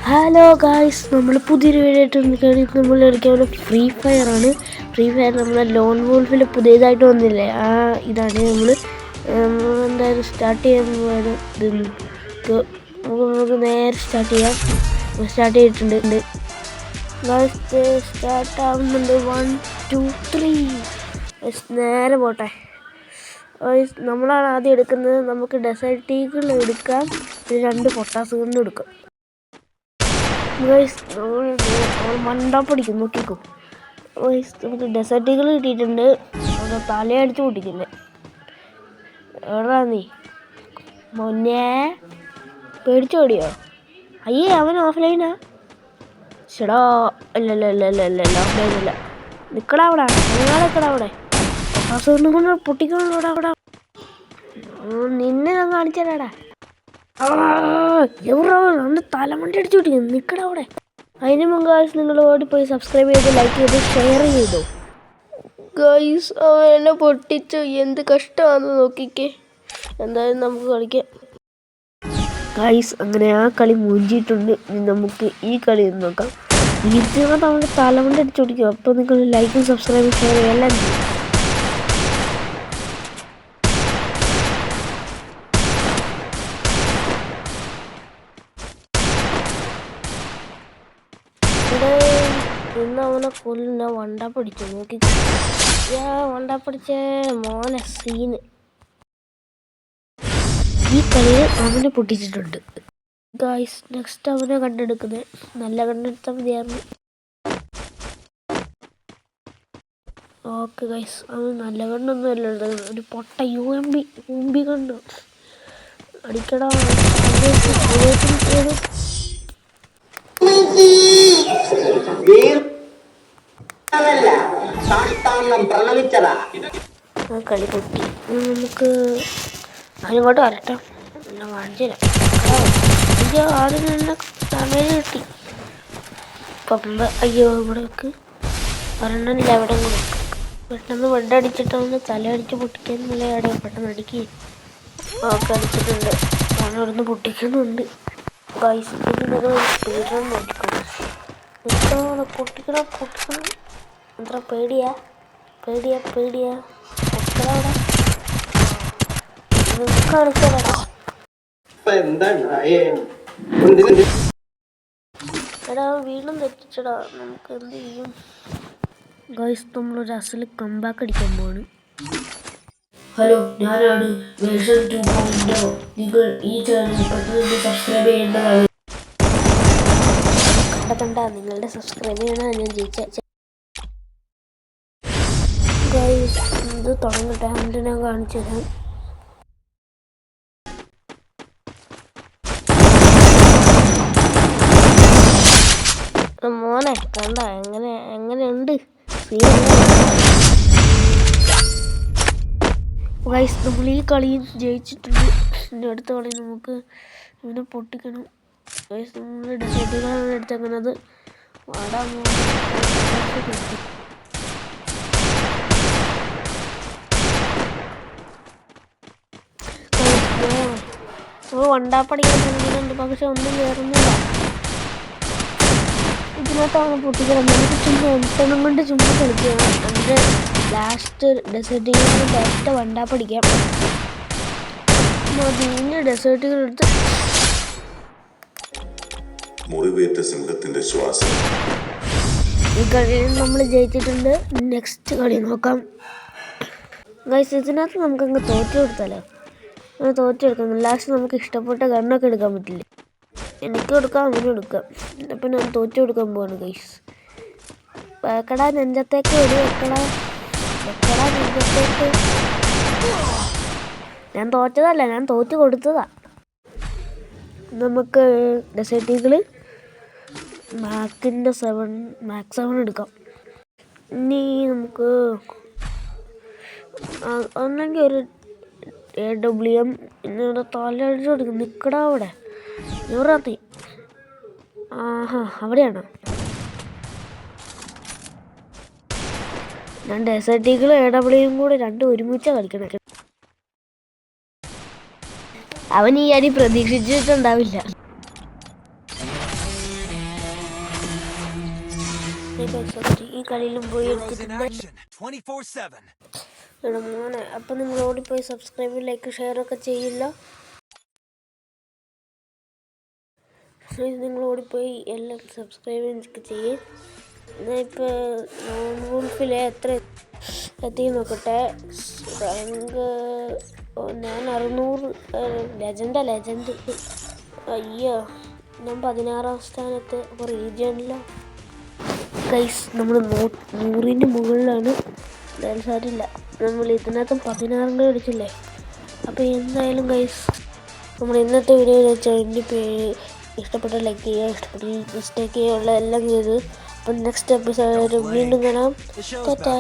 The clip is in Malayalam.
ഹലോ ഗായ്സ്, നമ്മൾ പുതിയൊരു വീഡിയോ ആയിട്ട് നമ്മൾ കളിക്കാൻ ഫ്രീ ഫയർ ആണ്. ഫ്രീ ഫയർ നമ്മളെ ലോൺ വോൾഫിൽ പുതിയതായിട്ട് വന്നില്ലേ, ഇതാണ് നമ്മൾ എന്തായാലും സ്റ്റാർട്ട് ചെയ്യാൻ പോയത്. നമുക്ക് നേരെ സ്റ്റാർട്ട് ചെയ്തിട്ടുണ്ട്. സ്റ്റാർട്ട് ആവുന്നുണ്ട്. 1 2 3 നേരെ പോട്ടെ. നമ്മളാണ് ആദ്യം എടുക്കുന്നത്. നമുക്ക് ഡെസേർട്ട് ഈഗിൾ എടുക്കാം, 2 പൊട്ടാസ് കൊണ്ട് എടുക്കാം. മണ്ട പിടിക്കും, നോക്കിക്കോ. നമുക്ക് ഡെസേർട്ട് ഈഗിൾ കിട്ടിയിട്ടുണ്ട്. അവിടെ തലയടിച്ച് പൊട്ടിക്കില്ലേ. എവിടാ നീ മൊന്നേ? പേടിച്ചോടിയോ? അയ്യേ, അവൻ ഓഫ്ലൈനാ. ചേടാ, അല്ല ഓഫ്ലൈനല്ല. നിക്കടാ അവിടെ, നിങ്ങളെക്കടാ അവിടെ. പൊട്ടാസ് കൊണ്ട് പൊട്ടിക്കണോടാ അവിടെ. നിന്നെ ഞാൻ കാണിച്ചാടാ. എവിടെ അവൻ്റെ തലമണ്ടി അടിച്ചു പൊട്ടിക്കും. നിൽക്കടാ അവിടെ. അതിന് മുമ്പ് ഗായ്സ്, നിങ്ങൾ ഓടിപ്പോയി സബ്സ്ക്രൈബ് ചെയ്ത്, ലൈക്ക് ചെയ്ത്, ഷെയർ ചെയ്തു. ഗായ്സ്, എന്നെ പൊട്ടിച്ചു. എന്ത് കഷ്ടമാണെന്ന് നോക്കിക്കേ. എന്തായാലും നമുക്ക് കളിക്കാം ഗായ്സ്. അങ്ങനെ ആ കളി മൂഞ്ചിയിട്ടുണ്ട്. നമുക്ക് ഈ കളി നോക്കാം. ഇതിനകത്ത് അവൻ്റെ തലമണ്ടി അടിച്ചു പൊട്ടിക്കും. അപ്പോൾ നിങ്ങൾ ലൈക്കും സബ്സ്ക്രൈബും ഷെയർ എല്ലാം ചെയ്യും. ഇന്ന് അവനെ കൊല്ലുന്ന വണ്ട പിടിച്ചു. നോക്കി വണ്ട പിടിച്ച മോനെ സീന്. ഈ കളിയിൽ അവനെ പൊട്ടിച്ചിട്ടുണ്ട് ഗായ്സ്. നെക്സ്റ്റ് അവനെ കണ്ടെടുക്കുന്നത്. നല്ല കണ്ടെടുത്താൽ മതിയായിരുന്നു. ഓക്കെ ഗായ്സ്, അവൻ നല്ല കണ്ണൊന്നും അല്ല, ഒരു പൊട്ട UMB കണ്ടു. അടിക്കടാ. കളി പൊട്ടി. നമുക്ക് അതിനോട്ട് വരട്ടെ. എന്നെ കാണിച്ചില്ല. ആദ്യം തന്നെ സമയം കിട്ടി. അയ്യോ, ഇവിടെ വെക്ക്. ഒരെണ്ണമില്ല, എവിടെ കൂടെ പെട്ടെന്ന് വെണ്ടടിച്ചിട്ടൊന്ന് തല അടിച്ച് പൊട്ടിക്കാനുള്ള അവിടെ പെട്ടെന്ന് അടിക്കുക. ഒക്കെ അടിച്ചിട്ടുണ്ട്. ഞാൻ അവിടുന്ന് പൊട്ടിക്കുന്നുണ്ട് ഗൈസ്. സ്പീഡ് നോക്കിക്കോളൂ. പൊട്ടിക്കണം. എത്ര പേടിയാ. എടാ, വീണ്ടും തെറ്റിച്ചടാ. നമുക്ക് എന്ത് ചെയ്യും ഗൈസ്? നമ്മളൊരു അസൽ കംബാക്ക് അടിക്കാൻ പോവാണ്. ഹലോ, ഞാനാണ് വേർഷൻ 2.0. നിങ്ങൾ ഈ ചാനൽ പെട്ടെന്ന് സബ്സ്ക്രൈബ് ചെയ്യേണ്ടതാണ്. കണ്ട നിങ്ങളുടെ സബ്സ്ക്രൈബ് ചെയ്യണതാണ് ഞാൻ ജയിച്ച ഗൈസ്. ഇത് തുടങ്ങട്ടെ. എന്നിട്ട് ഞാൻ കാണിച്ചു തരാം. മോനെ കണ്ട എങ്ങനെയുണ്ട് ഗൈസ്? നമ്മൾ ഈ കളിയും ജയിച്ചിട്ടുണ്ട്. ഇനി അടുത്ത കളി നമുക്ക് ഇവനെ പൊട്ടിക്കണം ഗൈസ്. നമ്മൾ ഡെസേർട്ടുകളാണ് എടുത്തേക്കുന്നത്. വണ്ടാപ്പടിക്കുന്നുണ്ട്, പക്ഷെ ഒന്നും കയറുന്നില്ല. ഇതിനകത്താണ് പൊട്ടിക്കണം. നമുക്ക് ചുമ്മാ എണ്ണം കൊണ്ട് ചുമ്മാ കളിക്കണം. എൻ്റെ ലാസ്റ്റ് ഡെസേർട്ടുകൾ ഡയറക്റ്റ് വണ്ടാപ്പടിക്കാം. പിന്നെ ഡെസേർട്ടുകൾ എടുത്ത് മുറിവേറ്റ സിംഹത്തിന്റെ ശ്വാസം. ഈ കളിയിൽ നമ്മൾ ജയിച്ചിട്ടുണ്ട്. നെക്സ്റ്റ് കളി നോക്കാം ഗൈസ്. ഇതിനകത്ത് നമുക്കങ്ങ് തോറ്റു കൊടുത്താലോ? അങ്ങനെ തോറ്റെടുക്കാം. ലാസ്റ്റ് നമുക്ക് ഇഷ്ടപ്പെട്ട ഗണ്ണൊക്കെ എടുക്കാൻ പറ്റില്ലേ? എനിക്കും എടുക്കാം, അവനും എടുക്കാം. അപ്പം ഞാൻ തോറ്റു കൊടുക്കാൻ പോവാണ് ഗൈസ്. വെക്കടാ നെഞ്ചത്തേക്ക് വെക്കടാ നെഞ്ചത്തേക്ക്. ഞാൻ തോറ്റതല്ല, ഞാൻ തോറ്റു കൊടുത്തതാ. നമുക്ക് ഡെസേർട്ടുകൾ മാക്സ് 7 എടുക്കാം. ഇനി നമുക്ക് ഒന്നെങ്കിൽ ഒരു AWM. പിന്നെ തലയടിച്ച് കൊടുക്കും. നിൽക്കടാ അവിടെ. എവിടാത്തി? അവിടെയാണോ? ഞാൻ ഡെസേർട്ടുകളും AWM കൂടെ 2 ഒരുമിച്ചാണ് കളിക്കണേ. അവൻ ഈ അടി പ്രതീക്ഷിച്ചിട്ടുണ്ടാവില്ല. ഈ കളിയിലും പോയി Heroes in എടുത്തിട്ടുണ്ട്. action 24/7. എടാ മോനെ, അപ്പം നിങ്ങൾ ഓടിപ്പോയി സബ്സ്ക്രൈബ് ലൈക്ക് ഷെയർ ഒക്കെ ചെയ്യില്ല. നിങ്ങൾ ഓടിപ്പോയി എല്ലാം സബ്സ്ക്രൈബ് ചെയ്യും. ഞാനിപ്പോൾ നോൺ വൂൾഫിലെ എത്ര എത്തി നോക്കട്ടെ. റാങ്ക് ഞാൻ 600 ലെജൻഡ്. അയ്യോ, ഞാൻ 16ാം സ്ഥാനത്ത്. അപ്പോൾ റീജിയണില്ല ഗൈസ്, നമ്മൾ 100ന് മുകളിലാണ്. എന്തായാലും സാരില്ല, നമ്മൾ ഇതിനകത്തും 16 അടിച്ചില്ലേ. അപ്പോൾ എന്തായാലും ഗൈസ്, നമ്മൾ ഇന്നത്തെ വീഡിയോയിൽ വെച്ചാൽ എൻ്റെ പേര് ഇഷ്ടപ്പെട്ട ലൈക്ക് ചെയ്യുക, ഇഷ്ടപ്പെട്ട മിസ്റ്റേക്ക് ചെയ്യുക, ഉള്ള എല്ലാം ചെയ്ത്. അപ്പം നെക്സ്റ്റ് എപ്പിസോഡ് വീണ്ടും കാണാം. ടാറ്റാ.